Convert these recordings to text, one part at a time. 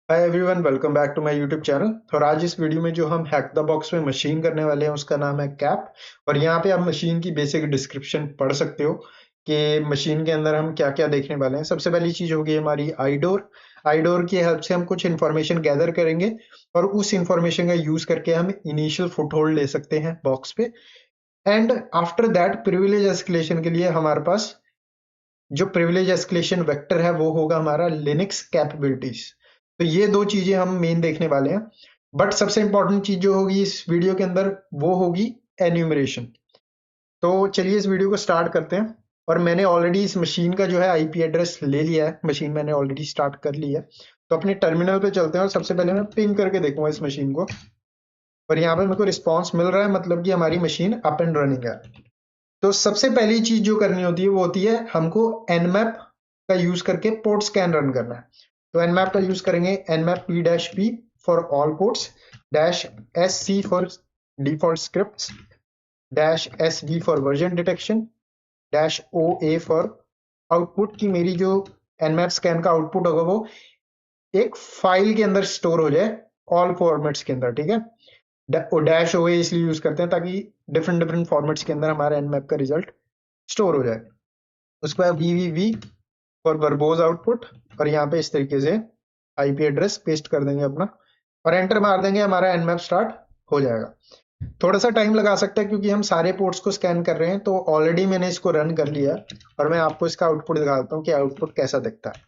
Hi everyone, welcome back to my YouTube channel. और आज इस वीडियो में जो हम हैक द बॉक्स में मशीन करने वाले हैं उसका नाम है कैप। और यहाँ पे आप मशीन की बेसिक डिस्क्रिप्शन पढ़ सकते हो कि मशीन के अंदर हम क्या क्या देखने वाले हैं। सबसे पहली चीज होगी हमारी आईडोर। आईडोर की हेल्प से हम कुछ इन्फॉर्मेशन गैदर करेंगे और उस इंफॉर्मेशन का यूज करके हम इनिशियल फुटहोल्ड ले सकते हैं बॉक्स पे। And after that privilege escalation के लिए हमारे पास जो प्रिविलेज एस्केलेशन वेक्टर है वो होगा हमारा लिनक्स कैपेबिलिटीज। तो ये दो चीजें हम मेन देखने वाले हैं। बट सबसे इंपॉर्टेंट चीज जो होगी इस वीडियो के अंदर वो होगी एन्यूमरेशन। तो चलिए इस वीडियो को स्टार्ट करते हैं। और मैंने ऑलरेडी इस मशीन का जो है आईपी एड्रेस ले लिया है, मशीन मैंने ऑलरेडी स्टार्ट कर ली है। तो अपने टर्मिनल पे चलते हैं और सबसे पहले मैं पिंग करके देखूंगा इस मशीन को। और यहाँ पे मेरे को रिस्पॉन्स मिल रहा है, मतलब कि हमारी मशीन अप एंड रनिंग है। तो सबसे पहली चीज जो करनी होती है वो होती है हमको nmap का यूज करके पोर्ट स्कैन रन करना है। तो nmap का यूज करेंगे nmap p-p for all ports, dash sc for default scripts, dash sv for version detection, dash oa for output की मेरी जो nmap स्कैन का आउटपुट होगा वो एक फाइल के अंदर स्टोर हो जाए ऑल फॉर्मेट्स के अंदर। ठीक है, डैश ओए इसलिए यूज करते हैं ताकि डिफरेंट डिफरेंट फॉर्मेट्स के अंदर हमारा nmap का रिजल्ट स्टोर हो जाए। उसके बाद वी फॉर वर्बोज आउटपुट। और यहाँ पे इस तरीके से आईपी एड्रेस पेस्ट कर देंगे अपना और एंटर मार देंगे, हमारा nmap स्टार्ट हो जाएगा। थोड़ा सा टाइम लगा सकता है क्योंकि हम सारे पोर्ट्स को स्कैन कर रहे हैं। तो ऑलरेडी मैंने इसको रन कर लिया और मैं आपको इसका आउटपुट दिखा देता हूँ कि आउटपुट कैसा दिखता है।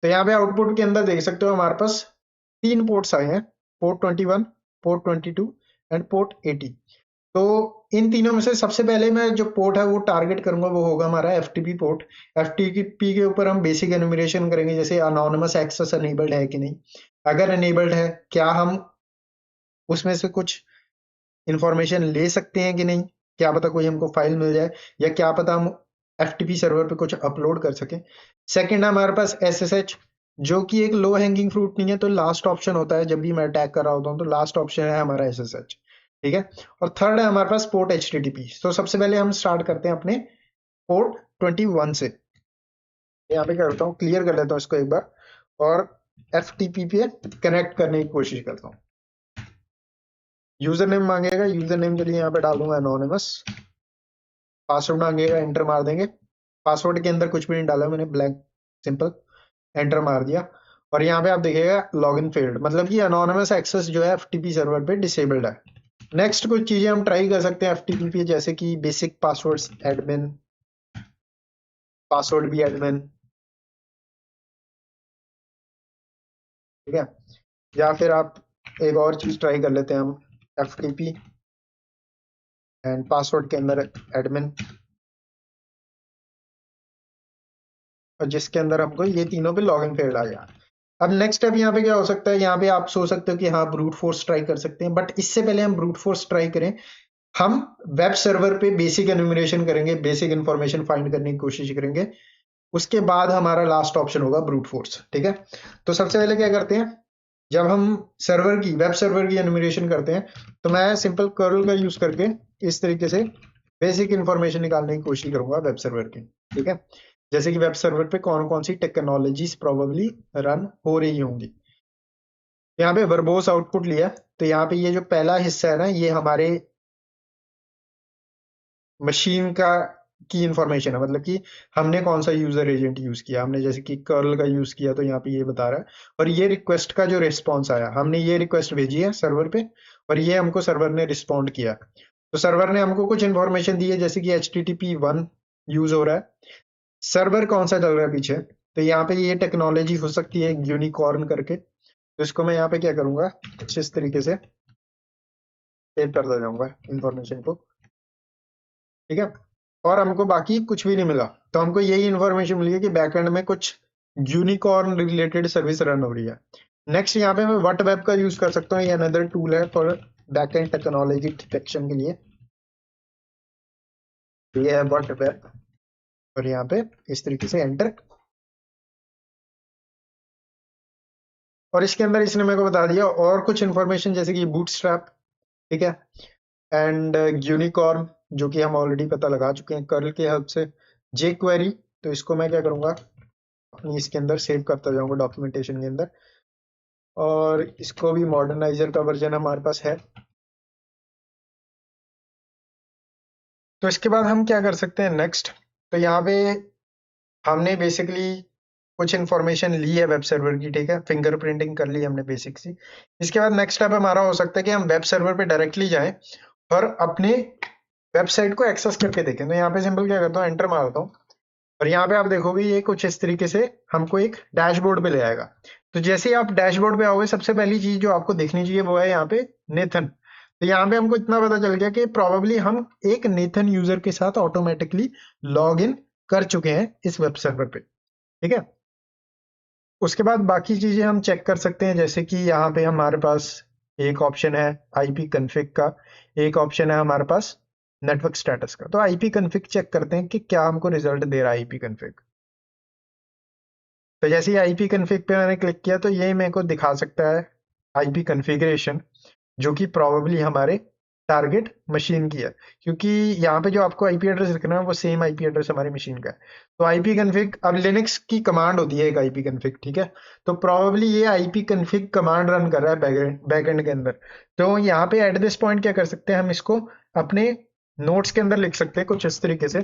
तो यहाँ पे आउटपुट के अंदर देख सकते हो हमारे पास तीन पोर्ट्स आए हैं, पोर्ट 21, पोर्ट 22 एंड पोर्ट 80। तो इन तीनों में से सबसे पहले मैं जो पोर्ट है वो टारगेट करूंगा वो होगा हमारा एफटीपी पोर्ट। एफटीपी के ऊपर हम बेसिक एनुमरेशन करेंगे, जैसे अनोनिमस एक्सेस अनेबल्ड है कि नहीं। अगर अनेबल्ड है, क्या हम उसमें से कुछ इंफॉर्मेशन ले सकते हैं कि नहीं, क्या पता कोई हमको फाइल मिल जाए, या क्या पता हम एफटीपी सर्वर पे कुछ अपलोड कर सकें। सेकंड है हमारे पास एसएसएच, जो कि एक लो हैंगिंग फ्रूट नहीं है, तो लास्ट ऑप्शन होता है जब भी मैं अटैक कर रहा होता हूँ, तो लास्ट ऑप्शन है हमारा एसएसएच। ठीक है। और थर्ड है हमारे पास पोर्ट एचटीटीपी। तो सबसे पहले हम स्टार्ट करते हैं अपने पोर्ट 21 से। यहाँ पे क्या करता हूँ, क्लियर कर लेता हूँ इसको एक बार और एफटीपी पे कनेक्ट करने की कोशिश करता हूँ। यूजर नेम मांगेगा, यूजर नेम के लिए यहाँ पे डाल दूंगा एनोनिमस। पासवर्ड मांगेगा, एंटर मार देंगे। पासवर्ड के अंदर कुछ भी नहीं डाला मैंने, ब्लैंक सिंपल एंटर मार दिया। और यहाँ पे आप देखिएगा लॉगिन फेल्ड, मतलब कि अनोनिमस एक्सेस जो है एफटीपी सर्वर पे डिसेबल्ड है। नेक्स्ट कुछ चीजें हम ट्राई कर सकते हैं एफटीपी पे, जैसे कि बेसिक पासवर्ड्स एडमिन, पासवर्ड भी एडमिन। ठीक है। या फिर आप एक और चीज ट्राई कर लेते हैं हम, एफटीपी एंड पासवर्ड के अंदर एडमिन, और जिसके अंदर हमको ये तीनों पे लॉगिन फेल्ड आ गया। अब नेक्स्ट स्टेप यहाँ पे क्या हो सकता है, यहाँ पे आप सोच सकते हो कि हाँ ब्रूट फोर्स ट्राई कर सकते हैं, बट इससे पहले हम ब्रूट फोर्स ट्राई करें, हम वेब सर्वर पे बेसिक एन्यूमरेशन करेंगे, बेसिक इंफॉर्मेशन फाइंड करने की कोशिश करेंगे। उसके बाद हमारा लास्ट ऑप्शन होगा ब्रूट फोर्स। ठीक है। तो सबसे पहले क्या करते हैं, जब हम सर्वर की वेब सर्वर की एन्यूमरेशन करते हैं तो मैं सिंपल कर्ल का यूज करके इस तरीके से बेसिक इंफॉर्मेशन निकालने की कोशिश करूंगा वेब सर्वर की। ठीक है। जैसे कि वेब सर्वर पे कौन कौन सी टेक्नोलॉजीज प्रोबेबली रन हो रही होंगी। यहाँ पे वर्बोस आउटपुट लिया, तो यहाँ पे ये जो पहला हिस्सा है ना, ये हमारे मशीन का की इंफॉर्मेशन है, मतलब कि हमने कौन सा यूजर एजेंट यूज किया। हमने जैसे कि कर्ल का यूज किया तो यहाँ पे ये बता रहा है। और ये रिक्वेस्ट का जो रिस्पॉन्स आया, हमने ये रिक्वेस्ट भेजी है सर्वर पे और ये हमको सर्वर ने रिस्पॉन्ड किया। तो सर्वर ने हमको कुछ इन्फॉर्मेशन दी है, जैसे कि HTTP 1 यूज हो रहा है। सर्वर कौन सा चल रहा है पीछे, तो यहाँ पे ये टेक्नोलॉजी हो सकती है यूनिकॉर्न करके। तो इसको मैं यहाँ पे क्या करूंगा, कुछ इस तरीके से सेव करता जाऊंगा इंफॉर्मेशन को। ठीक है। और हमको बाकी कुछ भी नहीं मिला, तो हमको यही इन्फॉर्मेशन मिली है कि बैकएंड में कुछ यूनिकॉर्न रिलेटेड सर्विस रन हो रही है। नेक्स्ट यहाँ पे मैं वट वेब का यूज कर सकता हूँ, ये अनदर टूल है फॉर बैकएंड टेक्नोलॉजी डिटेक्शन के लिए। ये है वट वेब। और यहाँ पे इस तरीके से एंटर, और इसके अंदर इसने मेरे को बता दिया और कुछ इन्फॉर्मेशन, जैसे कि बूटस्ट्रैप। ठीक है। एंड यूनिकॉर्न, जो कि हम ऑलरेडी पता लगा चुके हैं कर्ल की हेल्प से। जे क्वेरी, तो इसको मैं क्या करूंगा, अपनी इसके अंदर सेव करता जाऊंगा डॉक्यूमेंटेशन के अंदर। और इसको भी मॉडर्नाइजर का वर्जन हमारे पास है। तो इसके बाद हम क्या कर सकते हैं नेक्स्ट। तो यहाँ पे हमने बेसिकली कुछ इन्फॉर्मेशन ली है वेब सर्वर की, ठीक है, फिंगरप्रिंटिंग कर ली हमने बेसिक सी। इसके बाद नेक्स्ट स्टेप हमारा हो सकता है कि हम वेब सर्वर पे डायरेक्टली जाएं और अपने वेबसाइट को एक्सेस करके देखें। तो यहाँ पे सिंपल क्या करता हूँ, एंटर मारता हूँ और यहाँ पे आप देखोगे ये कुछ इस तरीके से हमको एक डैशबोर्ड पे ले आएगा। तो जैसे ही आप डैशबोर्ड पे आओगे, सबसे पहली चीज जो आपको देखनी चाहिए वो है यहाँ पे नेथन। तो यहाँ पे हमको इतना पता चल गया कि प्रोबेबली हम एक नेथन यूजर के साथ ऑटोमेटिकली लॉग इन कर चुके हैं इस वेब सर्वर पे, ठीक है। उसके बाद बाकी चीजें हम चेक कर सकते हैं, जैसे कि यहाँ पे हमारे पास एक ऑप्शन है आईपी कन्फिग का, एक ऑप्शन है हमारे पास नेटवर्क स्टेटस का। तो आईपी कन्फिग चेक करते हैं कि क्या हमको रिजल्ट दे रहा है आईपी कन्फिग। तो जैसे ही आईपी कन्फिग पे मैंने क्लिक किया तो ये मेरे को दिखा सकता है आईपी कन्फिग्रेशन, जो कि प्रोबेबली हमारे टारगेट मशीन की है, क्योंकि यहाँ पे जो आपको आईपी एड्रेस दिख रहा है वो सेम आईपी एड्रेस हमारी मशीन का है। तो आईपी कन्फिग, अब लिनक्स की कमांड होती है एक आईपी कन्फिग, ठीक है। तो प्रोबेबली ये आईपी कन्फिग कमांड रन कर रहा है बैकएंड के अंदर। तो यहाँ पे एट दिस पॉइंट क्या कर सकते हैं, हम इसको अपने नोट्स के अंदर लिख सकते हैं कुछ इस तरीके से,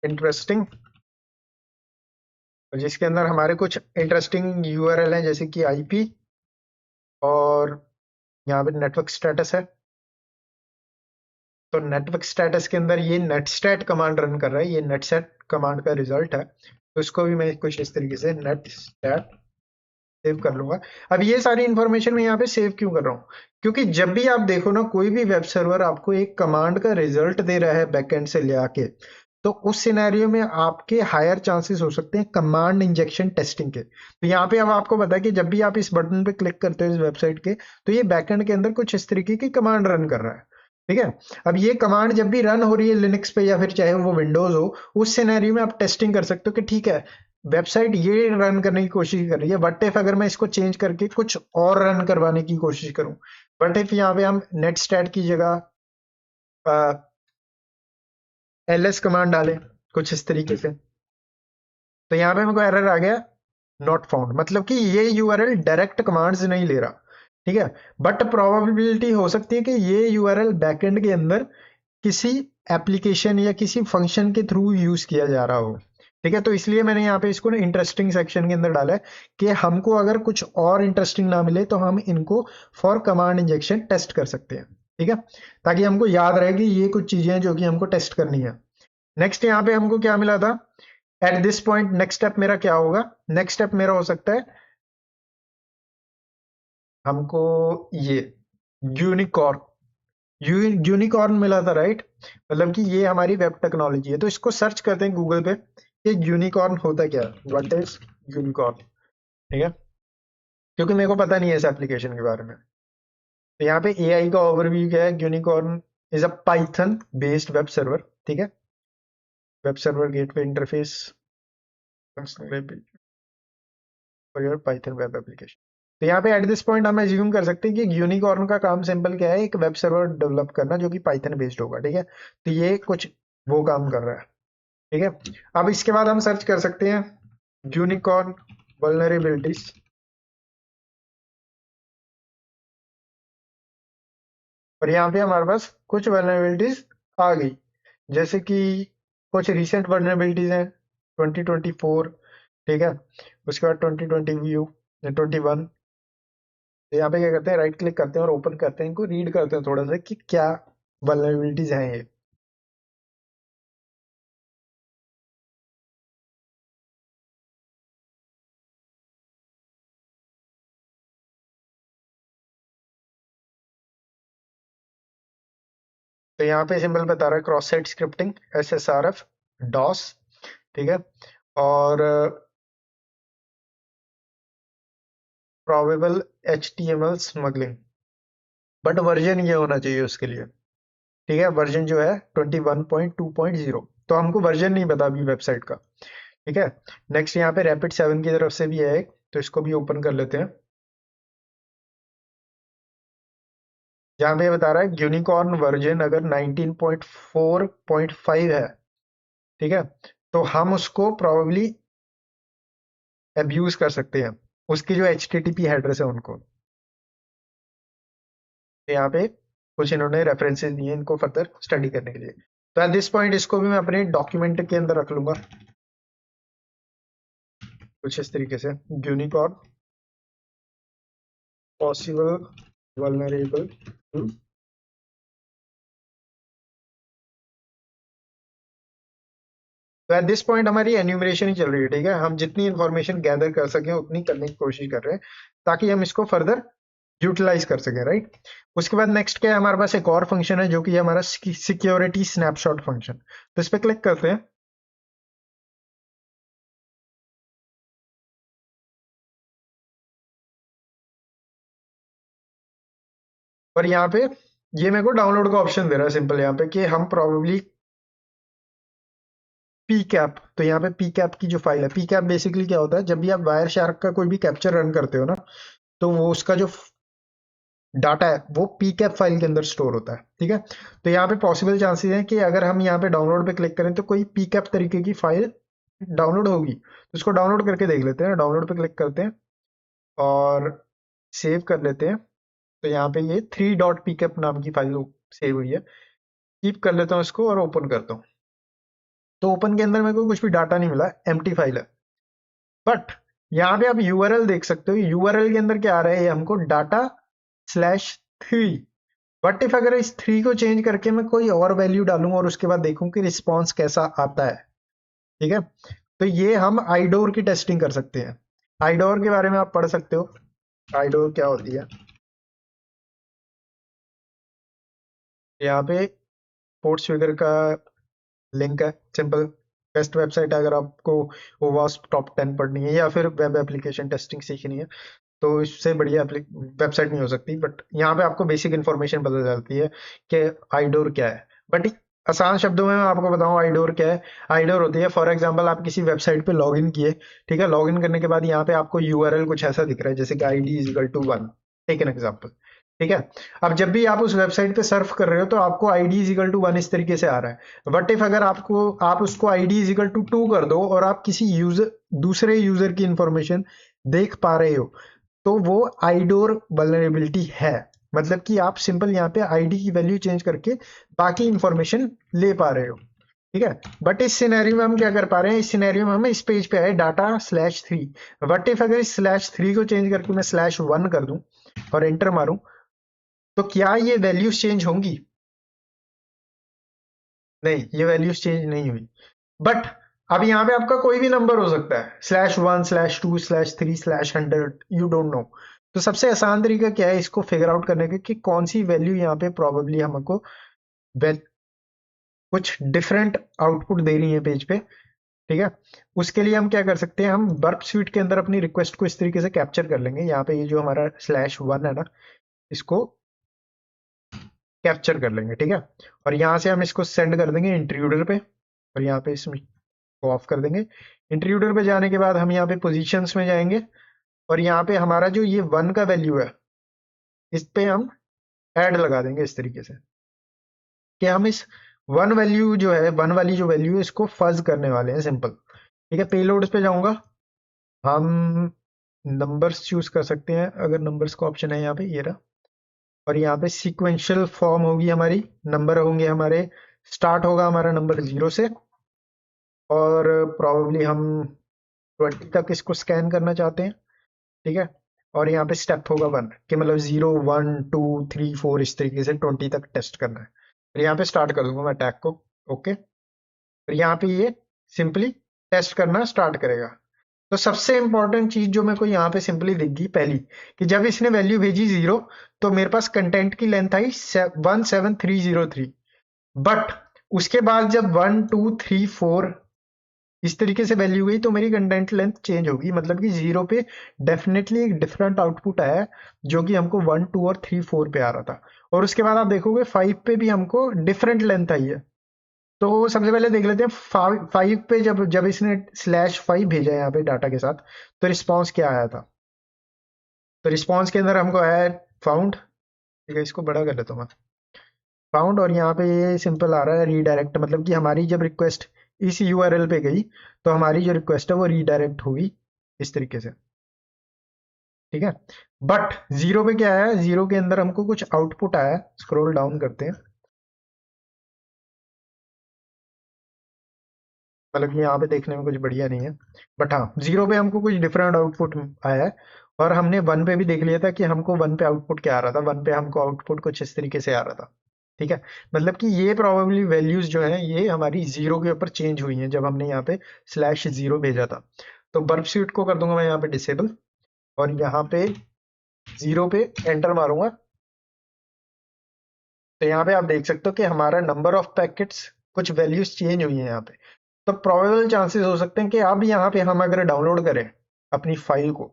इंटरेस्टिंग, जिसके अंदर हमारे कुछ इंटरेस्टिंग यूआरएल हैं, जैसे कि आईपी और यहाँ पे नेटवर्क स्टेटस है। तो नेटवर्क स्टेटस के अंदर ये नेटस्टैट कमांड रन कर रहा है, ये नेटस्टैट कमांड का रिजल्ट है। तो इसको भी मैं कुछ इस तरीके से नेटस्टैट सेव कर लूंगा। अब ये सारी इंफॉर्मेशन मैं यहाँ पे सेव क्यों कर रहा हूँ, क्योंकि जब भी आप देखो ना, कोई भी वेब सर्वर आपको एक कमांड का रिजल्ट दे रहा है बैकएंड से ले आके, तो उस सिनेरियो में आपके हायर चांसेस हो सकते हैं कमांड इंजेक्शन टेस्टिंग के। तो यहाँ पे अब आपको पता है कि जब भी आप इस बटन पे क्लिक करते हो इस वेबसाइट के, तो ये बैकएंड के अंदर कुछ इस तरीके की कमांड रन कर रहा है, ठीक है। अब ये कमांड जब भी रन हो रही है लिनक्स पे या फिर चाहे वो विंडोज हो, उस सिनेरियो में आप टेस्टिंग कर सकते हो कि ठीक है, वेबसाइट ये रन करने की कोशिश कर रही है, बट इफ अगर मैं इसको चेंज करके कुछ और रन करवाने की कोशिश करूं, बट इफ यहाँ पे हम नेट स्टैट की जगह एलएस कमांड डालें कुछ इस तरीके से, तो यहाँ पे मेरे को एरर आ गया, नॉट फाउंड, मतलब कि ये यूआरएल डायरेक्ट कमांड्स नहीं ले रहा, ठीक है। बट प्रोबेबिलिटी हो सकती है कि ये यूआरएल बैकएंड के अंदर किसी एप्लीकेशन या किसी फंक्शन के थ्रू यूज किया जा रहा हो, ठीक है। तो इसलिए मैंने यहाँ पे इसको ना इंटरेस्टिंग सेक्शन के अंदर डाला है कि हमको अगर कुछ और इंटरेस्टिंग ना मिले तो हम इनको फॉर कमांड इंजेक्शन टेस्ट कर सकते हैं, ठीक है, ताकि हमको याद रहे कि ये कुछ चीजें हैं जो कि हमको टेस्ट करनी है। नेक्स्ट यहाँ पे हमको क्या मिला था, at this point next step मेरा क्या होगा, नेक्स्ट स्टेप मेरा हो सकता है हमको ये यूनिकॉर्न, यूनिकॉर्न मिला था, राइट। मतलब कि ये हमारी वेब टेक्नोलॉजी है। तो इसको सर्च करते हैं गूगल पे कि यूनिकॉर्न होता क्या है, व्हाट इज यूनिकॉर्न, ठीक है, क्योंकि मेरे को पता नहीं है इस एप्लीकेशन के बारे में। तो यहाँ पे एआई का ओवरव्यू क्या है, unicorn is a Python based web server, ठीक है, web server gateway interface for your Python web application. तो यहाँ पे एट दिस पॉइंट हम एज्यूम कर सकते हैं कि यूनिकॉर्न का काम सिंपल क्या है, एक वेब सर्वर डेवलप करना जो कि पाइथन बेस्ड होगा, ठीक है। तो ये कुछ वो काम कर रहा है, ठीक है। अब इसके बाद हम सर्च कर सकते हैं यूनिकॉर्न वल्नरेबिलिटीज, और यहाँ पे हमारे पास कुछ वल्नरेबिलिटीज आ गई, जैसे कि कुछ रिसेंट वल्नरेबिलिटीज हैं 2024, ठीक है। उसके बाद 2020 व्यू 21। तो यहाँ पे क्या करते हैं, राइट क्लिक करते हैं और ओपन करते हैं, इनको रीड करते हैं थोड़ा सा कि क्या वल्नरेबिलिटीज हैं ये। तो यहाँ पे सिंबल बता रहा है क्रॉस साइट स्क्रिप्टिंग, एसएसआरएफ, डॉस, ठीक है, और probable HTML smuggling, but version ये होना चाहिए उसके लिए, ठीक है। वर्जन जो है 21.2.0, तो हमको वर्जन नहीं पता अभी वेबसाइट का, ठीक है। नेक्स्ट यहाँ पे रैपिड 7 की तरफ से भी है एक, तो इसको भी ओपन कर लेते हैं। जहाँ पे बता रहा है यूनिकॉर्न वर्जन अगर 19.4.5 है, ठीक है, तो हम उसको प्रोबेबली अब्यूज कर सकते हैं, उसकी जो HTTP हेडर्स है उनको। तो यहाँ पे कुछ इन्होंने रेफरेंसेस दिए इनको फर्दर स्टडी करने के लिए। तो एट दिस पॉइंट इसको भी मैं अपने डॉक्यूमेंट के अंदर रख लूंगा कुछ इस तरीके से, यूनिकॉड पॉसिबल वल्नरेबल टू। तो एट दिस पॉइंट हमारी एन्यूमरेशन ही चल रही है, ठीक है, हम जितनी इंफॉर्मेशन गैदर कर सकें उतनी करने की कोशिश कर रहे हैं ताकि हम इसको फर्दर यूटिलाइज कर सकें, राइट। उसके बाद नेक्स्ट क्या है, हमारे पास एक और फंक्शन है जो कि हमारा सिक्योरिटी स्नैपशॉट फंक्शन। तो इस पर क्लिक करते हैं और यहाँ पे ये मेरे को डाउनलोड का ऑप्शन दे रहा है सिंपल यहाँ पे कि हम प्रोबेबली पी कैप, तो यहाँ पे पी कैप की जो फाइल है, पी कैप बेसिकली क्या होता है, जब भी आप वायर शार्क का कोई भी कैप्चर रन करते हो ना, तो वो उसका जो डाटा है वो पी कैप फाइल के अंदर स्टोर होता है, ठीक है। तो यहाँ पे पॉसिबल चांसेस हैं कि अगर हम यहाँ पे डाउनलोड पे क्लिक करें तो कोई पी कैप तरीके की फाइल डाउनलोड होगी, तो इसको डाउनलोड करके देख लेते हैं। डाउनलोड पे क्लिक करते हैं और सेव कर लेते हैं। तो यहाँ पे ये 3.pcap नाम की फाइल सेव हुई है। कीप कर लेता हूँ इसको और ओपन करता हूँ। तो ओपन के अंदर मेरे को कुछ भी डाटा नहीं मिला, एम्प्टी फाइल है। बट यहाँ पे आप यूआरएल देख सकते हो, यूआरएल के अंदर क्या आ रहा है, ये हमको डाटा/3। बट इफ अगर इस 3 को चेंज करके मैं कोई और वैल्यू डालूं और उसके बाद देखूं कि रिस्पॉन्स कैसा आता है, ठीक है, तो ये हम आईडोर की टेस्टिंग कर सकते हैं। आईडोर के बारे में आप पढ़ सकते हो, आईडोर क्या होती है। यहाँ पे स्पोर्ट्स फिगर का लिंक है, सिंपल बेस्ट वेबसाइट है अगर आपको ओवास टॉप 10 पढ़नी है या फिर वेब एप्लीकेशन टेस्टिंग सीखनी है, तो इससे बढ़िया वेबसाइट नहीं हो सकती। बट यहाँ पे आपको बेसिक इन्फॉर्मेशन पता चलती है कि आईडोर क्या है। बट आसान शब्दों में मैं आपको बताऊं आईडोर क्या है। आईडोर होती है, फॉर एग्जांपल आप किसी वेबसाइट पे लॉगिन किए, ठीक है, लॉगिन करने के बाद यहाँ पे आपको यूआरएल कुछ ऐसा दिख रहा है जैसे कि ID = 1, टेक एन एग्जांपल, ठीक है। अब जब भी आप उस वेबसाइट पे सर्फ कर रहे हो तो आपको ID = 1 इस तरीके से आ रहा है। बट इफ अगर आप उसको ID = 2 कर दो और आप किसी दूसरे यूजर की इंफॉर्मेशन देख पा रहे हो, तो वो आईडोर वल्नरेबिलिटी है। मतलब कि आप सिंपल यहाँ पे आईडी की वैल्यू चेंज करके बाकी इंफॉर्मेशन ले पा रहे हो, ठीक है। बट इस सिनेरियो में हम क्या कर पा रहे हैं, इस सिनेरियो में हम इस पेज पे आए डाटा/3। बट इफ अगर इस /3 को चेंज करके मैं /1 कर दूं और एंटर मारूं, तो क्या ये वैल्यूज चेंज होंगी? नहीं, ये वैल्यूज चेंज नहीं हुई। बट अब यहाँ पे आपका कोई भी नंबर हो सकता है, /1/2/3/100, यू डोंट नो। तो सबसे आसान तरीका क्या है इसको फिगर आउट करने का कि कौन सी वैल्यू यहाँ पे प्रोबेबली हमको कुछ डिफरेंट आउटपुट दे रही है पेज पे, ठीक है। उसके लिए हम क्या कर सकते हैं, हम वर्क स्वीट के अंदर अपनी रिक्वेस्ट को इस तरीके से कैप्चर कर लेंगे। यहाँ पे ये जो हमारा /1 है ना, इसको कैप्चर कर लेंगे, ठीक है। और यहाँ से हम इसको सेंड कर देंगे इंट्रूडर पे और यहाँ पे इसमें को ऑफ कर देंगे। इंट्रूडर पे जाने के बाद हम यहाँ पे पोजीशंस में जाएंगे और यहाँ पे हमारा जो ये 1 का वैल्यू है, इस पे हम ऐड लगा देंगे इस तरीके से कि हम इस 1 वैल्यू जो है, 1 वाली जो वैल्यू है, इसको फज करने वाले हैं, सिंपल, ठीक है। पेलोड्स पे जाऊंगा, हम नंबर्स चूज कर सकते हैं अगर नंबर्स का ऑप्शन है यहाँ पे, ये रहा। और यहाँ पे सीक्वेंशियल फॉर्म होगी हमारी, नंबर होंगे हमारे, स्टार्ट होगा हमारा नंबर 0 से और प्रोबेबली हम 20 तक इसको स्कैन करना चाहते हैं, ठीक है। और यहाँ पे स्टेप होगा 1 कि मतलब 0 1 2 3 4 इस तरीके से 20 तक टेस्ट करना है। फिर यहाँ पे स्टार्ट कर दूंगा मैं टैग को, ओके। फिर यहाँ पे ये सिंपली टेस्ट करना स्टार्ट करेगा। तो सबसे इंपॉर्टेंट चीज जो मेरे को यहाँ पे सिंपली दिख गई पहली, कि जब इसने वैल्यू भेजी 0, तो मेरे पास कंटेंट की लेंथ आई 17303। बट उसके बाद जब 1 2 3 4 इस तरीके से वैल्यू गई तो मेरी कंटेंट लेंथ चेंज होगी, मतलब कि 0 पे डेफिनेटली एक डिफरेंट आउटपुट आया जो कि हमको 1 2 और 3 4 पे आ रहा था। और उसके बाद आप देखोगे 5 पे भी हमको डिफरेंट लेंथ आई है। तो सबसे पहले देख लेते हैं 5 पे जब जब इसने /5 भेजा है यहाँ पे डाटा के साथ, तो रिस्पॉन्स क्या आया था। तो रिस्पॉन्स के अंदर हमको आया है फाउंड, ठीक है, इसको बड़ा कर लेता हूँ मैं, फाउंड। और यहाँ पे ये सिंपल आ रहा है रीडायरेक्ट, मतलब कि हमारी जब रिक्वेस्ट इस यूआरएल पे गई तो हमारी जो रिक्वेस्ट है वो रीडायरेक्ट होगी इस तरीके से, ठीक है। बट जीरो पे क्या है, जीरो के अंदर हमको कुछ आउटपुट आया, स्क्रॉल डाउन करते हैं, मतलब कि यहाँ पे देखने में कुछ बढ़िया नहीं है, बट हाँ जीरो पे हमको कुछ डिफरेंट आउटपुट आया है। और हमने वन पे भी देख लिया था कि हमको वन पे आउटपुट क्या आ रहा था, वन पे हमको आउटपुट कुछ इस तरीके से आ रहा था, ठीक है। मतलब कि ये प्रोबेबली वैल्यूज जो है ये हमारी जीरो के ऊपर चेंज हुई हैं जब हमने यहाँ पे स्लैश जीरो भेजा था। तो बर्फ स्वीट को कर दूंगा मैं यहाँ पे डिसेबल, और यहाँ पे जीरो पे एंटर मारूंगा, तो यहाँ पे आप देख सकते हो कि हमारा नंबर ऑफ पैकेट्स कुछ वैल्यूज चेंज हुई है यहाँ पे। तो प्रोबेबल चांसेस हो सकते हैं कि अब यहाँ पे हम अगर डाउनलोड करें अपनी फाइल को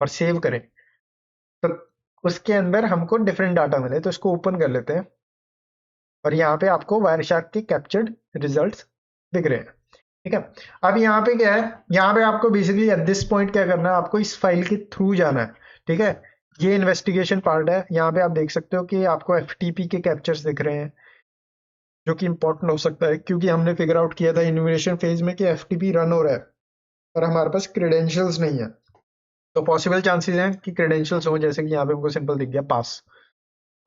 और सेव करें तो उसके अंदर हमको डिफरेंट डाटा मिले। तो इसको ओपन कर लेते हैं और यहाँ पे आपको वायरशार्क के कैप्चर्ड रिजल्ट्स दिख रहे हैं, ठीक है। अब यहाँ पे क्या है, यहाँ पे आपको बेसिकली एट दिस पॉइंट क्या करना है, आपको इस फाइल के थ्रू जाना है, ठीक है। ये इन्वेस्टिगेशन पार्ट है, यहाँ पे आप देख सकते हो कि आपको एफटीपी के कैप्चर्स दिख रहे हैं, जो कि इंपॉर्टेंट हो सकता है क्योंकि हमने फिगर आउट किया था इन्यूमरेशन फेज में कि एफटीपी रन हो रहा है और हमारे पास क्रेडेंशियल्स नहीं है। तो पॉसिबल चांसेस हैं कि क्रेडेंशियल्स हो, जैसे कि यहाँ पे हमको सिंपल दिख गया पास।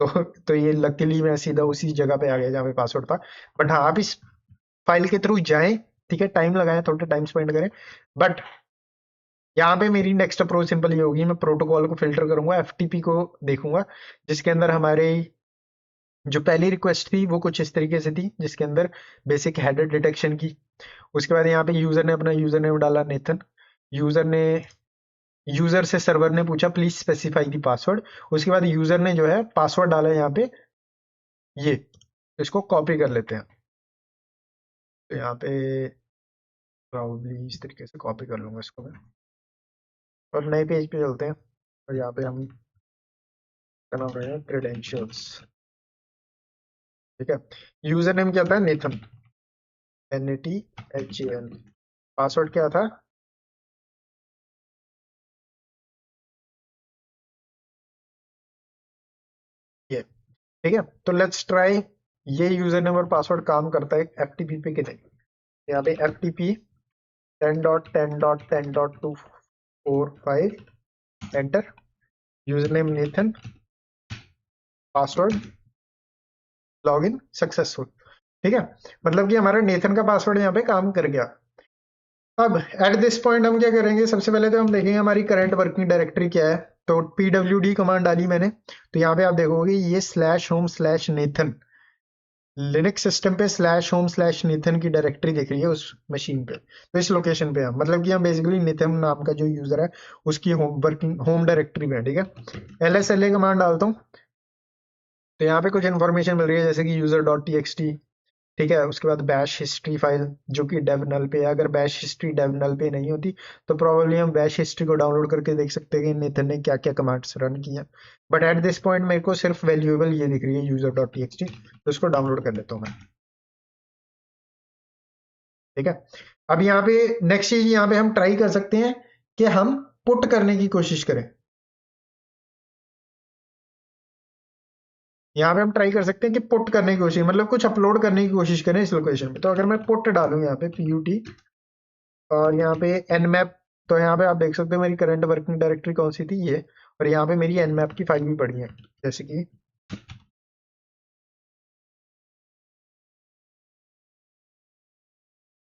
तो ये लकीली मैं सीधा उसी जगह पे आ गया जहाँ पे पासवर्ड था। बट हाँ, आप इस फाइल के थ्रू जाएं, ठीक है, टाइम लगाएं, थोड़ा टाइम स्पेंड करें। बट यहाँ पे मेरी नेक्स्ट अप्रोच सिंपल ये होगी, मैं प्रोटोकॉल को फिल्टर करूंगा, एफटीपी को देखूंगा, जिसके अंदर हमारे जो पहली रिक्वेस्ट थी वो कुछ इस तरीके से थी, जिसके अंदर बेसिक हेडर डिटेक्शन की। उसके बाद यहाँ पे यूजर ने अपना यूजर नेम डाला नेथन, यूजर ने यूजर से सर्वर ने पूछा प्लीज स्पेसिफाई दी पासवर्ड। उसके बाद यूजर ने जो है पासवर्ड डाला यहाँ पे ये, तो इसको कॉपी कर लेते हैं। तो यहाँ पे प्रॉब्ली इस तरीके से कॉपी कर लूंगा इसको मैं, और नए पेज पे चलते हैं और यहाँ पे हम करना पड़ेगा क्रेडेंशियल्स, ठीक है। यूजर नेम क्या था, नेथन, NATHAN। पासवर्ड क्या था, ये, ठीक है। तो लेट्स ट्राई ये यूजर नेम और पासवर्ड काम करता है एफटीपी पे कि नहीं। यहाँ पे FTP 10.10.10.245 enter, user name Nathan, password login successful, ठीक है। मतलब कि हमारा नेथन का पासवर्ड यहाँ पे काम कर गया। अब एट दिस पॉइंट हम क्या करेंगे, सबसे पहले तो हम देखेंगे हमारी करंट वर्किंग डायरेक्टरी क्या है। तो pwd कमांड डाली मैंने, तो यहाँ पे आप देखोगे ये slash home slash Nathan, Linux system पे स्लैश होम स्लैश नेथन की डायरेक्टरी दिख रही है उस मशीन पे। तो इस लोकेशन पे हम, मतलब कि हम बेसिकली नेथन नाम का जो यूजर है उसकी होम वर्किंग होम डायरेक्टरी में, ठीक है। LSLA कमांड डालता हूँ, तो यहाँ पे कुछ इन्फॉर्मेशन मिल रही है जैसे कि user dot T x T, ठीक है। उसके बाद बैश हिस्ट्री फाइल जो कि डेव नल पे है, अगर बैश हिस्ट्री डेव नल पे नहीं होती तो प्रोबेबली हम बैश हिस्ट्री को डाउनलोड करके देख सकते हैं कि नेथन ने क्या क्या कमांड्स रन किया। बट एट दिस पॉइंट मेरे को सिर्फ वैल्यूएबल ये दिख रही है user dot T x T, तो इसको डाउनलोड कर लेता हूँ मैं, ठीक है। अब यहाँ पे नेक्स्ट चीज यहाँ पे हम ट्राई कर सकते हैं कि हम पुट करने की कोशिश करें। यहाँ पे हम ट्राई कर सकते हैं कि पुट करने की कोशिश, मतलब कुछ अपलोड करने की कोशिश करें इस लोकेशन पे। तो अगर मैं पुट डालूं यहाँ पे PUT और यहाँ पे nmap, तो यहाँ पे आप देख सकते हो मेरी करंट वर्किंग डायरेक्टरी कौन सी थी, ये। और यहाँ पे मेरी nmap की फाइल भी पड़ी है, जैसे कि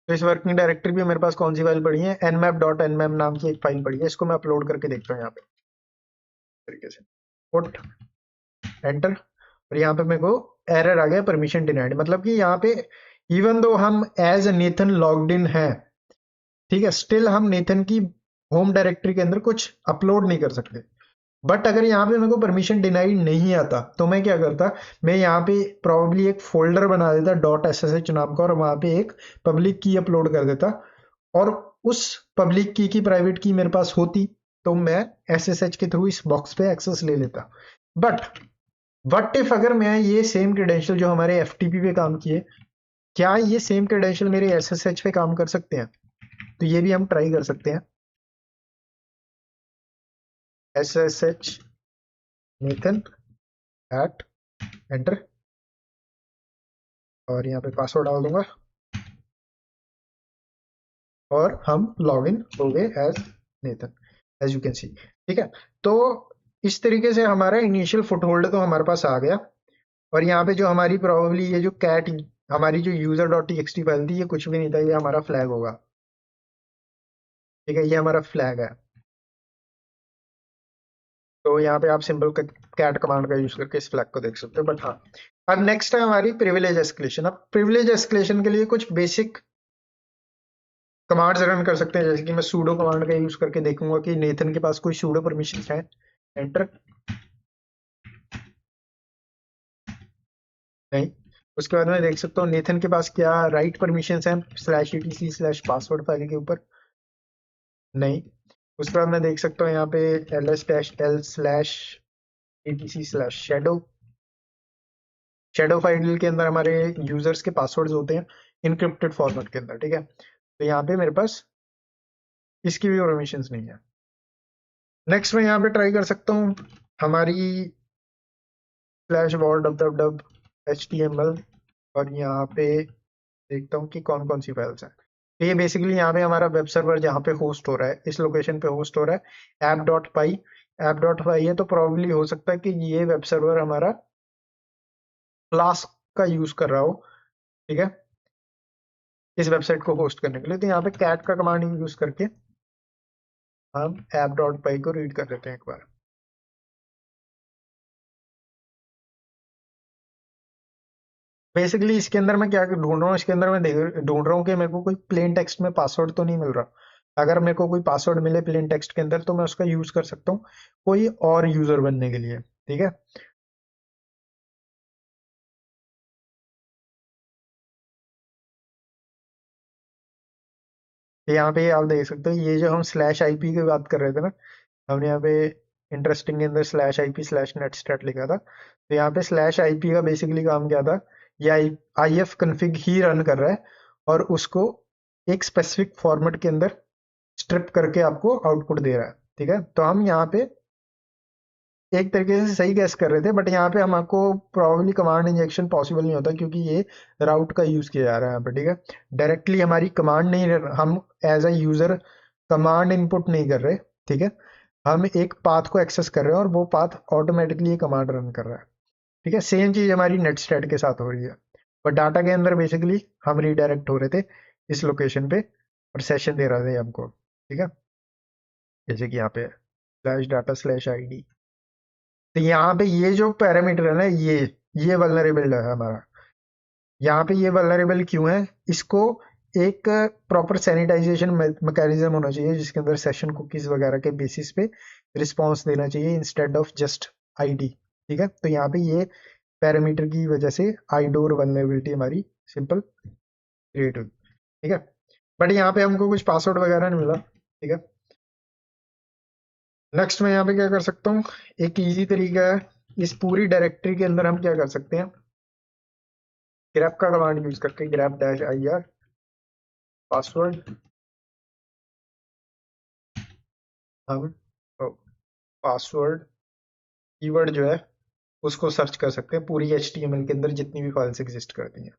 तो इस वर्किंग डायरेक्टरी भी मेरे पास कौन सी फाइल पड़ी है, nmap.nmap नाम की एक फाइल पड़ी है। इसको मैं अपलोड करके देखता हूँ यहाँ पे तरीके से, पुट एंटर, और यहाँ पे मेरे को एरर आ गया परमिशन डिनाइड। मतलब कि यहाँ पे इवन दो हम एज नेथन लॉग्ड इन है, ठीक है, स्टिल हम नेथन की होम डायरेक्टरी के अंदर कुछ अपलोड नहीं कर सकते। बट अगर यहाँ पे मेरे को परमिशन डिनाइड नहीं आता तो मैं क्या करता, मैं यहाँ पे प्रोबेबली एक फोल्डर बना देता .ssh नाम का, और वहां पे एक पब्लिक की अपलोड कर देता, और उस पब्लिक की प्राइवेट की मेरे पास होती तो मैं SSH के थ्रू इस बॉक्स पे एक्सेस ले लेता। बट वट इफ अगर मैं ये सेम क्रेडेंशियल जो हमारे FTP पे काम किए, क्या ये सेम क्रेडेंशियल मेरे SSH पे काम कर सकते हैं, तो ये भी हम ट्राई कर सकते हैं। SSH नेथन एट एंटर, और यहाँ पे पासवर्ड डाल दूंगा, और हम लॉग इन हो गए as Nathan, as you can see. ठीक है, तो इस तरीके से हमारा इनिशियल फुटहोल्ड तो हमारे पास आ गया। और यहाँ पे जो हमारी प्रोबेबली ये जो कैट, हमारी जो यूजर डॉट टी फाइल थी, ये कुछ भी नहीं था, ये हमारा फ्लैग होगा। ठीक है, ये हमारा फ्लैग है। तो यहाँ पे आप सिंपल कैट कमांड का यूज करके इस फ्लैग को देख सकते हो। बट हाँ, अब नेक्स्ट है हमारी प्रिविलेज एस्केलेशन। अब प्रिविलेज एस्केलेशन के लिए कुछ बेसिक कमांड्स रन कर सकते हैं, जैसे कि मैं सूडो कमांड का यूज करके देखूंगा कि नेथन के पास कोई सूडो परमिशन है। एंटर। नहीं। उसके बाद मैं देख सकता हूँ नेथन के पास क्या राइट परमिशन है slash etc slash password file के ऊपर। नहीं। उसके बाद मैं देख सकता हूँ यहाँ पे ls dash l slash etc slash shadow. Shadow file के अंदर हमारे यूजर्स के पासवर्ड्स होते हैं इनक्रिप्टेड फॉर्मेट के अंदर। ठीक है, तो यहाँ पे मेरे पास इसकी भी परमिशन नहीं है। नेक्स्ट मैं यहाँ पे ट्राई कर सकता हूँ हमारी स्लैश वॉर HTML, और यहाँ पे देखता हूँ कि कौन कौन सी फाइल्स हैं। तो ये बेसिकली यहाँ पे हमारा वेब सर्वर जहाँ पे होस्ट हो रहा है, इस लोकेशन पे होस्ट हो रहा है app.py। app.py है, तो प्रोबेबली हो सकता है कि ये वेब सर्वर हमारा फ्लास्क का यूज कर रहा हो। ठीक है, इस वेबसाइट को होस्ट करने के लिए। तो यहाँ पे कैट का कमांड यूज करके हम app.py को रीड कर लेते हैं एक बार। बेसिकली इसके अंदर मैं क्या ढूंढ रहा हूँ, इसके अंदर मैं ढूंढ रहा हूँ कि मेरे को कोई प्लेन टेक्स्ट में पासवर्ड तो नहीं मिल रहा। अगर मेरे को कोई पासवर्ड मिले प्लेन टेक्स्ट के अंदर, तो मैं उसका यूज कर सकता हूँ कोई और यूजर बनने के लिए। ठीक है, तो यहाँ पे आप देख सकते हो, ये जो हम स्लैश आईपी की बात कर रहे थे ना, हमने यहाँ पे इंटरेस्टिंग के अंदर slash IP slash netstat लिखा था। तो यहाँ पे स्लैश आईपी का बेसिकली काम क्या था, ये I F config he run कर रहा है, और उसको एक स्पेसिफिक फॉर्मेट के अंदर स्ट्रिप करके आपको आउटपुट दे रहा है। ठीक है, तो हम यहाँ पे एक तरीके से सही गैस कर रहे थे, बट यहाँ पे हमको प्रॉब्ली कमांड इंजेक्शन पॉसिबल नहीं होता, क्योंकि ये राउट का यूज किया जा रहा है यहाँ पे। ठीक है, डायरेक्टली हमारी कमांड नहीं, हम as a user command input नहीं कर रहे। ठीक है, हम एक पाथ को एक्सेस कर रहे हैं, और वो पाथ ऑटोमेटिकली कमांड रन कर रहा है। ठीक है, सेम चीज हमारी नेट स्टैट के साथ हो रही है, पर डाटा के अंदर बेसिकली हम रीडायरेक्ट हो रहे थे इस लोकेशन पे, और सेशन दे रहा था हमको। ठीक है, जैसे कि यहाँ पे स्लैश डाटा स्लैश आईडी। तो यहाँ पे ये जो पैरामीटर है ना, ये वल्नरेबल है हमारा। यहाँ पे ये वल्नरेबल क्यों है, इसको एक प्रॉपर सैनिटाइजेशन मैकेनिज्म होना चाहिए, जिसके अंदर सेशन कुकीज वगैरह के बेसिस पे रिस्पॉन्स देना चाहिए इंस्टेड ऑफ जस्ट आईडी। ठीक है, तो यहाँ पे ये पैरामीटर की वजह से आईडोर वल्नरेबिलिटी हमारी सिंपल क्रिएट हुई। ठीक है, बट यहाँ पे हमको कुछ पासवर्ड वगैरह नहीं मिला। ठीक है, नेक्स्ट मैं यहाँ पे क्या कर सकता हूँ, एक इजी तरीका है, इस पूरी डायरेक्टरी के अंदर हम क्या कर सकते हैं, ग्रेप का कमांड यूज करके ग्रेप डैश IR पासवर्ड, हम पासवर्ड कीवर्ड जो है उसको सर्च कर सकते हैं पूरी HTML के अंदर जितनी भी फाइल्स एग्जिस्ट करती हैं।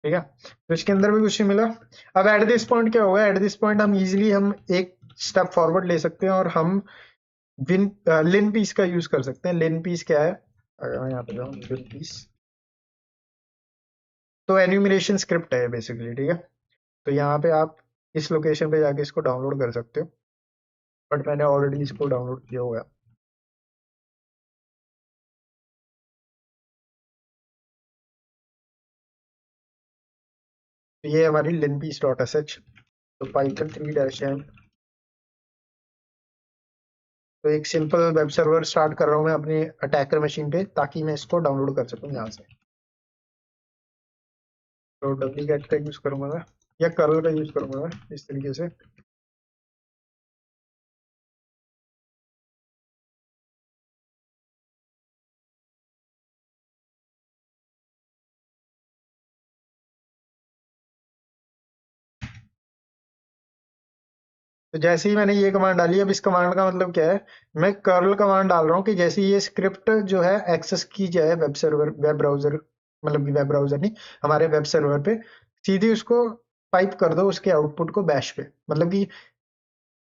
ठीक है, तो इसके अंदर भी कुछ नहीं मिला। अब एट दिस पॉइंट क्या होगा, एट दिस पॉइंट हम इजीली हम एक स्टेप फॉरवर्ड ले सकते हैं, और हम विन लिन पीस का यूज कर सकते हैं। लिन पीस क्या है, अगर मैं यहाँ पे जाऊँ, लिन पीस तो एन्यूमरेशन स्क्रिप्ट है बेसिकली। ठीक है, तो यहाँ पे आप इस लोकेशन पे जाके इसको डाउनलोड कर सकते हो, बट मैंने ऑलरेडी इसको डाउनलोड किया हुआ है। तो ये हमारी linpiece.sh, तो पाइथन 3-n। तो एक सिंपल वेब सर्वर स्टार्ट कर रहा हूँ मैं अपने अटैकर मशीन पे, ताकि मैं इसको डाउनलोड कर सकूँ यहाँ से। तो डुप्लीकेट का यूज करूंगा मैं, या कर्ल का यूज करूंगा मैं इस तरीके से। तो जैसे ही मैंने ये कमांड डाली, अब इस कमांड का मतलब क्या है, मैं कर्ल कमांड डाल रहा हूँ कि जैसे ये स्क्रिप्ट जो है एक्सेस की जाए वेब सर्वर, वेब ब्राउजर, मतलब कि वेब ब्राउजर नहीं, हमारे वेब सर्वर पे, सीधी उसको पाइप कर दो उसके आउटपुट को बैश पे, मतलब कि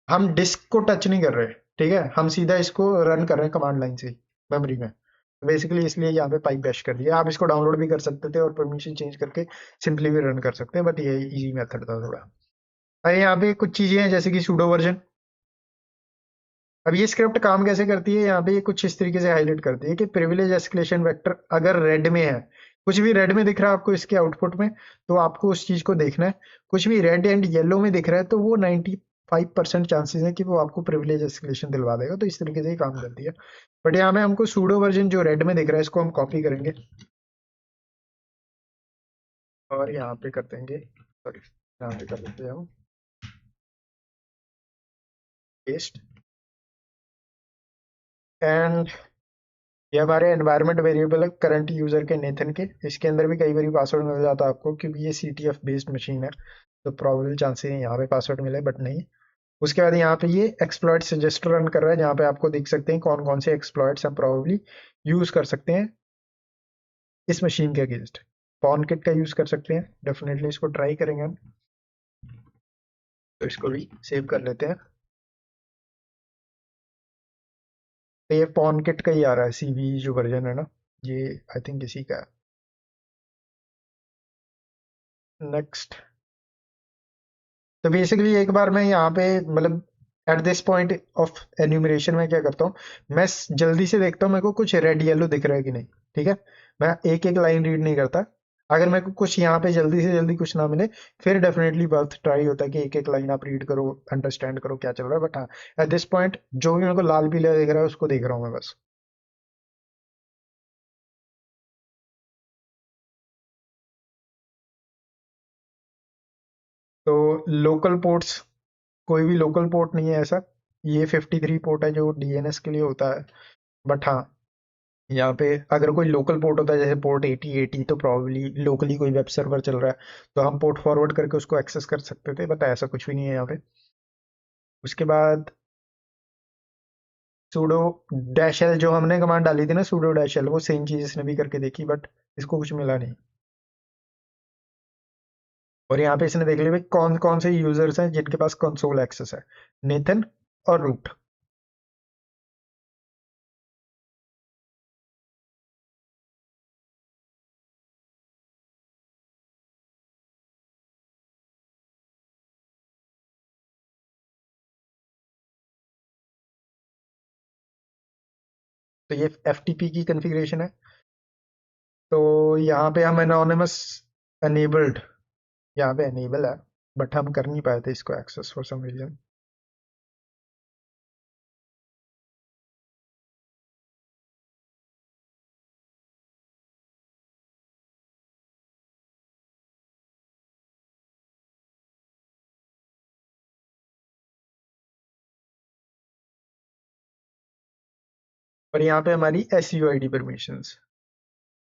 हम डिस्क को टच नहीं कर रहे, ठीक है, हम सीधा इसको रन कर रहे हैं कमांड लाइन से ही मेमोरी में। बेसिकली इसलिए यहाँ पे पाइप बैश कर दिया। आप इसको डाउनलोड भी कर सकते थे और परमिशन चेंज करके सिंपली भी रन कर सकते हैं, बट ये इजी मेथड था थोड़ा। अरे यहाँ पे कुछ चीजें हैं जैसे कि सूडो वर्जन। अब ये स्क्रिप्ट काम कैसे करती है, यहाँ पे ये कुछ इस तरीके से हाईलाइट करती है कि प्रिविलेज एस्केलेशन वेक्टर अगर रेड में है, कुछ भी रेड में दिख रहा है आपको इसके आउटपुट में, तो आपको उस चीज को देखना है। कुछ भी रेड एंड येलो में दिख रहा है तो वो 95% चांसेस है कि वो आपको प्रिविलेज एस्केलेशन दिलवा देगा। तो इस तरीके से ही काम करती है। बट यहाँ में हमको सूडो वर्जन जो रेड में दिख रहा है इसको हम कॉपी करेंगे और यहाँ पे कर देंगे, सॉरी, यहाँ पे कर देते हैं हम पेस्ट। एंड ये हमारे एनवायरनमेंट वेरिएबल है करंट यूजर के नेथन के। इसके अंदर भी कई बार पासवर्ड मिल जाता है आपको क्योंकि ये CTF बेस्ड मशीन है, तो प्रॉब्लम चांसेस है यहाँ पे पासवर्ड मिले, बट नहीं। उसके बाद यहाँ पे ये एक्सप्लॉइट सजेस्टर रन कर रहा है, जहाँ पे आपको देख सकते हैं कौन कौन से एक्सप्लॉइट्स हम प्रॉब्ली यूज कर सकते हैं इस मशीन के अगेंस्ट। पॉन किट का यूज कर सकते हैं, डेफिनेटली इसको ट्राई करेंगे हम। तो इसको भी सेव कर लेते हैं। तो ये पॉन किट का ही आ रहा है, CV जो वर्जन है ना, ये आई थिंक इसी का है। नेक्स्ट। तो बेसिकली एक बार मैं यहाँ पे मतलब at this point of enumeration में क्या करता हूँ, मैं जल्दी से देखता हूँ मेरे को कुछ रेड येलो दिख रहा है कि नहीं, ठीक है। मैं एक एक लाइन रीड नहीं करता। अगर मेरे को कुछ यहाँ पे जल्दी से जल्दी कुछ ना मिले, फिर डेफिनेटली वर्थ ट्राई होता है कि एक एक लाइन आप रीड करो, अंडरस्टैंड करो क्या चल रहा है। बट हाँ, एट दिस पॉइंट जो भी मेरे को लाल पीला दिख रहा है उसको देख रहा हूँ मैं बस। तो लोकल पोर्ट्स, कोई भी लोकल पोर्ट नहीं है ऐसा। ये 53 पोर्ट है जो DNS के लिए होता है। बट हाँ, यहाँ पे अगर कोई लोकल पोर्ट होता है जैसे पोर्ट 8080, तो प्रॉब्ली लोकली कोई वेब सर्वर चल रहा है, तो हम पोर्ट फॉरवर्ड करके उसको एक्सेस कर सकते थे, बट ऐसा कुछ भी नहीं है यहाँ पे। उसके बाद sudo डैश एल, जो हमने कमांड डाली थी ना sudo डैश एल, वो सेम चीज इसने भी करके देखी, बट इसको कुछ मिला नहीं। और यहाँ पे इसने देख लिया भाई कौन कौन से यूजर्स हैं जिनके पास कंसोल एक्सेस है, नेथन और रूट। तो ये FTP की कॉन्फ़िगरेशन है। तो यहाँ पे हम एनोनिमस एनेबल्ड, यहाँ पे एनेबल है, बट हम कर नहीं पाए थे इसको एक्सेस फॉर सम रीजन। और यहाँ पे हमारी SUID परमिशंस,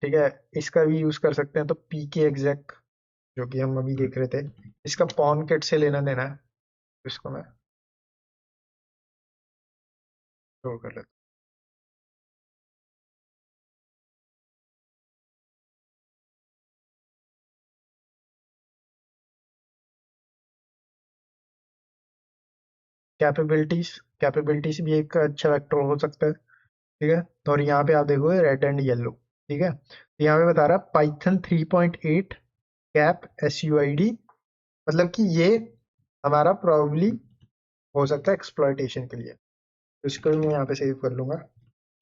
ठीक है, इसका भी यूज कर सकते हैं। तो PK exec जो कि हम अभी देख रहे थे, इसका पॉन किट से लेना देना है, तो इसको मैं स्टोर कर लेता हूँ। कैपेबिलिटीज, कैपेबिलिटीज भी एक अच्छा वेक्टर हो सकता है, ठीक है। तो और यहाँ पे आप देखोगे रेड एंड येलो, ठीक है। तो यहाँ पे बता रहा है पाइथन 3.8 कैप SUID, मतलब कि ये हमारा प्रॉब्ली हो सकता है एक्सप्लॉयटेशन के लिए। तो इसको भी मैं यहाँ पे सेव कर लूंगा,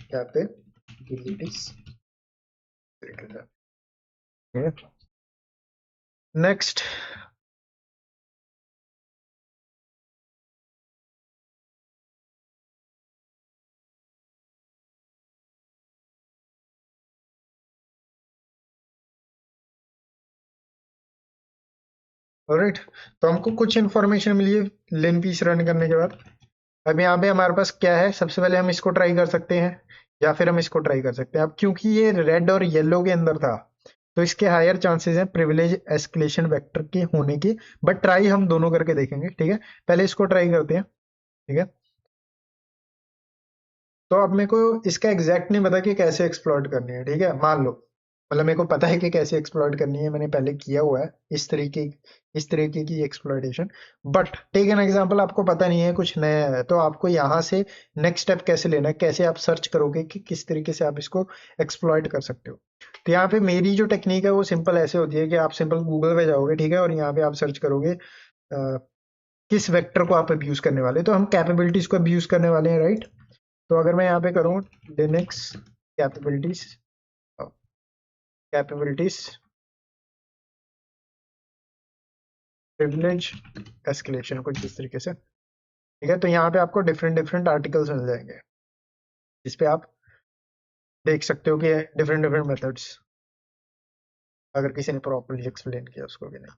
कैपेबिलिटीज। नेक्स्ट। ऑलराइट, तो हमको कुछ इन्फॉर्मेशन मिली है लिन पीस रन करने के बाद। अब यहाँ पे हमारे पास क्या है, सबसे पहले हम इसको ट्राई कर सकते हैं या फिर हम इसको ट्राई कर सकते हैं। अब क्योंकि ये रेड और येलो के अंदर था, तो इसके हायर चांसेस हैं प्रिविलेज एस्केलेशन वेक्टर के होने के, बट ट्राई हम दोनों करके देखेंगे, ठीक है। पहले इसको ट्राई करते हैं, ठीक है। तो अब मेरे को इसका एग्जैक्ट नहीं पता कि कैसे एक्सप्लॉइट करनी है, ठीक है। मान लो मतलब मेरे को पता है कि कैसे एक्सप्लॉइट करनी है, मैंने पहले किया हुआ है इस तरीके की exploitation. But take an example, आपको पता नहीं है, कुछ नया है, तो आपको यहाँ से नेक्स्ट स्टेप कैसे लेना है, कैसे आप सर्च करोगे कि किस तरीके से आप इसको एक्सप्लॉइट कर सकते हो। तो यहाँ पे मेरी जो टेक्निक है वो सिंपल ऐसे होती है कि आप सिंपल गूगल पे जाओगे, ठीक है, और यहाँ पे आप सर्च करोगे किस वेक्टर को आप अब्यूज करने वाले हैं। तो हम कैपेबिलिटीज को अब्यूज करने वाले हैं, राइट। तो अगर मैं यहाँ पे करूँ Linux capabilities capabilities privilege escalation, कुछ इस तरीके से, ठीक है। तो यहाँ पे आपको डिफरेंट डिफरेंट आर्टिकल्स मिल जाएंगे जिसपे आप देख सकते हो कि डिफरेंट डिफरेंट मेथड्स, अगर किसी ने प्रॉपरली एक्सप्लेन किया उसको भी नहीं।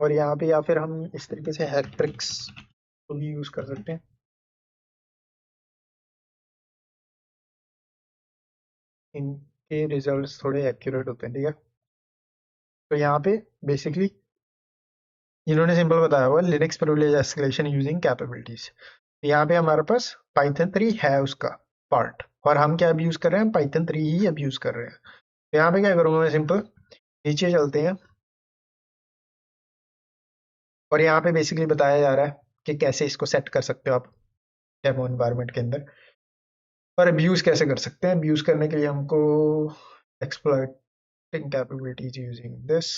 और यहाँ पे या फिर हम इस तरीके से हैट्रिक्स को भी यूज कर सकते हैं, इनके रिजल्ट्स थोड़े एक्यूरेट होते हैं, ठीक है। तो यहाँ पे बेसिकली इन्होंने सिंपल बताया हुआ Linux privilege escalation using capabilities. यहाँ पे हमारे पास पाइथन 3 है उसका पार्ट, और हम क्या अब्यूज कर रहे हैं, पाइथन 3 ही अब्यूज कर रहे हैं। तो यहाँ पे क्या करूंगा मैं, सिंपल नीचे चलते हैं, और यहाँ पे बेसिकली बताया जा रहा है कि कैसे इसको सेट कर सकते हो आप डेमो एनवायरनमेंट के अंदर, और अब्यूज कैसे कर सकते हैं। अब्यूज करने के लिए हमको exploiting capabilities using this,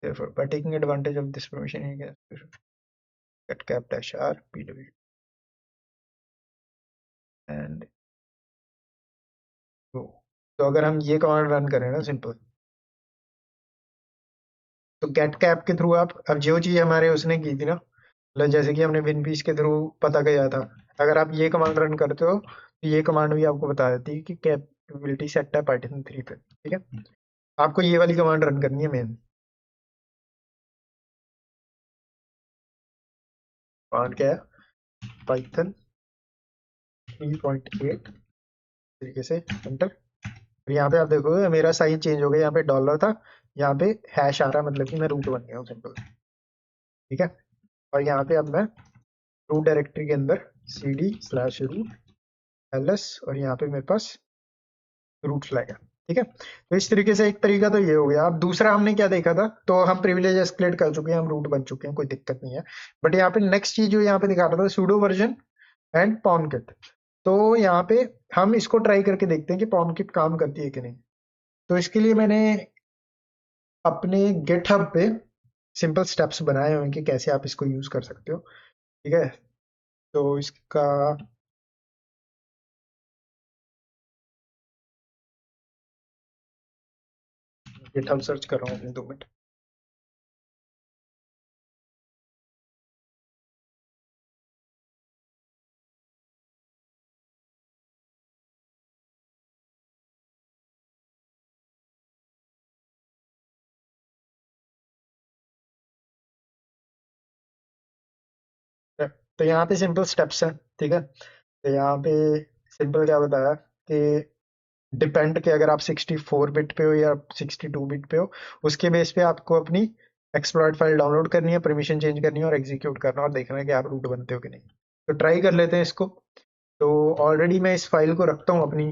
therefore by taking advantage of this permission you can get cap dash r pw and go। तो अगर हम ये कमांड रन करें ना सिंपल, तो गेट कैप के थ्रू आप अब जो चीज हमारे उसने की थी ना, मतलब जैसे कि हमने विनपीस के थ्रू पता किया था, अगर आप ये कमांड रन करते हो तो ये कमांड भी आपको बता देती है कि कैपेबिलिटी सेट है पाइथन 3 पे, ठीक है। आपको ये वाली कमांड रन करनी है मेन कमांड, क्या है, पाइथन 3.8 तरीके से एंटर। और यहाँ पे आप देखोगे मेरा साइज चेंज हो गया, यहाँ पे डॉलर था, यहाँ पे हैश आ रहा है, मतलब कि मैं रूट बन गया हूँ सिंपल, ठीक है। और यहाँ पे अब मैं रूट डायरेक्टरी के अंदर cd/root ls, और यहाँ पे मेरे पास रूट फ्लैग है, ठीक है। तो इस तरीके से एक तरीका तो ये हो गया। अब दूसरा हमने क्या देखा था, तो हम प्रिविलेज एस्केलेट कर चुके हैं, हम रूट बन चुके हैं, कोई दिक्कत नहीं है। बट यहाँ पे नेक्स्ट चीज जो यहाँ पे दिखा रहा था, सूडो वर्जन एंड पॉनकिट। तो यहाँ पे हम इसको ट्राई करके देखते हैं कि पॉनकिट काम करती है कि नहीं। तो इसके लिए मैंने अपने गिटहब पे सिंपल स्टेप्स बनाए हुए हैं कि कैसे आप इसको यूज कर सकते हो, ठीक है। तो इसका गिटहब सर्च कर रहा हूँ अपने 2 मिनट। तो यहाँ पे सिंपल स्टेप्स हैं, ठीक है। तो यहाँ पे सिंपल क्या बताया कि डिपेंड के अगर आप 64 बिट पे हो या 62 बिट पे हो, उसके बेस पे आपको अपनी एक्सप्लॉइट फाइल डाउनलोड करनी है, परमिशन चेंज करनी है, और एग्जीक्यूट करना है, और देखना है कि आप रूट बनते हो कि नहीं। तो ट्राई कर लेते हैं इसको। तो ऑलरेडी मैं इस फाइल को रखता हूँ अपनी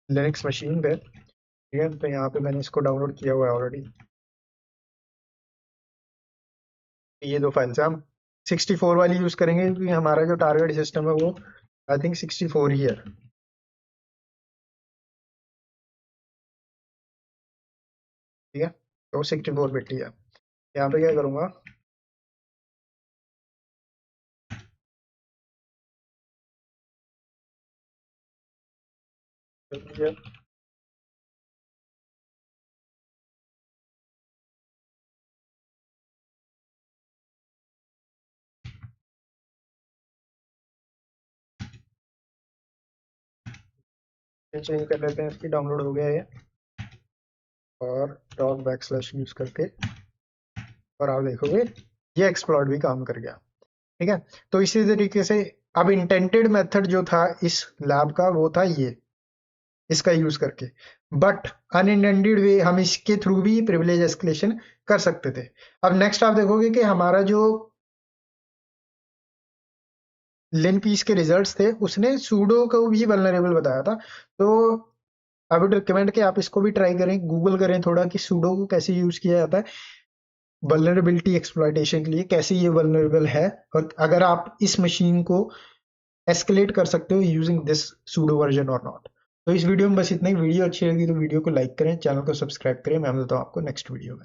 लिनक्स मशीन पे, ठीक है। तो यहाँ पे मैंने इसको डाउनलोड किया हुआ है ऑलरेडी। ये 2 फाइल्स हम 64 वाली यूज करेंगे क्योंकि हमारा जो टारगेट सिस्टम है वो आई थिंक 64 ही है, ठीक है। तो 64 बिट ही है। यहाँ पे क्या करूँगा, चेंज कर लेते हैं, इसकी डाउनलोड हो गया ये, और डॉट बैक स्लैश यूज करके, और आप देखोगे ये एक्सप्लॉइट भी काम कर गया, ठीक है। तो इसी तरीके से अब इंटेंटेड मेथड जो था इस लैब का वो था ये, इसका यूज करके, बट अनइंटेंडेड वे हम इसके थ्रू भी प्रिविलेज एस्केलेशन कर सकते थे। अब नेक्स्ट आप देखोगे कि हमारा जो लिन पीस के रिजल्ट्स थे उसने सूडो को भी वल्नरेबल बताया था। तो आई वुड रिकमेंड कि आप इसको भी ट्राई करें, गूगल करें थोड़ा कि सूडो को कैसे यूज किया जाता है वल्नरेबिलिटी एक्सप्लॉइटेशन के लिए, कैसे ये वल्नरेबल है, और अगर आप इस मशीन को एस्केलेट कर सकते हो यूजिंग दिस सूडो वर्जन और नॉट। तो इस वीडियो में बस इतना ही। वीडियो अच्छी लगी तो वीडियो को लाइक करें, चैनल को सब्सक्राइब करें। मैं मिलता हूँ आपको नेक्स्ट वीडियो में।